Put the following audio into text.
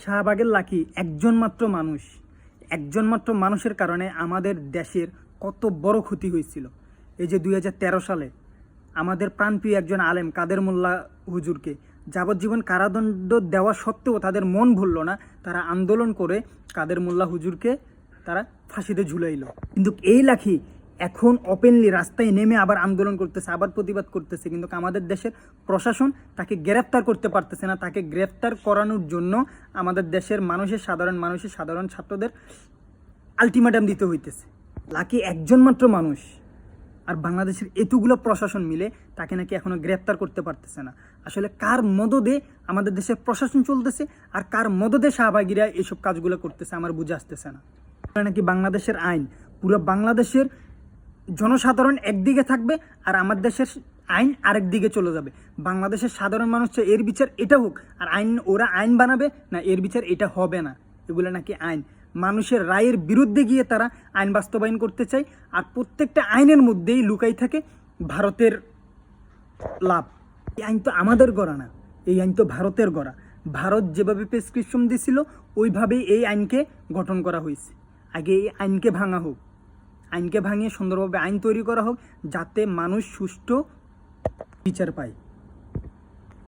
শাহবাগের লাকি একজন মাত্র মানুষের কারণে আমাদের দেশের কত বড় ক্ষতি হয়েছিল। এই যে 2013 সালে আমাদের প্রাণপ্রিয় একজন আলেম কাদের মোল্লা হুজুরকে যাবজ্জীবন কারাদণ্ড দেওয়া সত্ত্বেও তাদের মন ভুলল না, তারা আন্দোলন করে কাদের মোল্লা হুজুরকে তারা ফাঁসিতে ঝুলাইল। কিন্তু এই লাখি এখন ওপেনলি রাস্তায় নেমে আবার আন্দোলন করতেছে, আবার প্রতিবাদ করতেছে, কিন্তু আমাদের দেশের প্রশাসন তাকে গ্রেফতার করতে পারতেছে না। তাকে গ্রেফতার করানোর জন্য আমাদের দেশের সাধারণ ছাত্রদের আলটিমেটাম দিতে হইতেছে। লাকি একজন মাত্র মানুষ, আর বাংলাদেশের এতগুলো প্রশাসন মিলে তাকে নাকি এখনো গ্রেফতার করতে পারতেছে না। আসলে কার মদদে আমাদের দেশের প্রশাসন চলতেছে আর কার মদদে শাহবাগীরা এইসব কাজগুলো করতেছে আমার বুঝে আসতেছে না। নাকি বাংলাদেশের আইন, পুরো বাংলাদেশের জনসাধারণ একদিকে থাকবে আর আমার দেশের আইন আরেক দিকে চলে যাবে। বাংলাদেশের সাধারণ মানুষ চায় এর বিচার এটা হোক, আর ওরা আইন বানাবে না এর বিচার এটা হবে না। এগুলো নাকি আইন, মানুষের রায়ের বিরুদ্ধে গিয়ে তারা আইন বাস্তবায়ন করতে চায়। আর প্রত্যেকটা আইনের মধ্যেই লুকাই থাকে ভারতের লাভ। এই আইন তো আমাদের গড়া না, এই আইন তো ভারতের গড়া। ভারত যেভাবে প্রেসক্রিপশন দিছিল ওইভাবেই এই আইনকে গঠন করা হয়েছে। আগে এই আইনকে ভাঙা হোক, আইনকে ভাঙিয়ে সুন্দরভাবে আইন তৈরি করা হোক, যাতে মানুষ সুষ্ঠু বিচার পায়।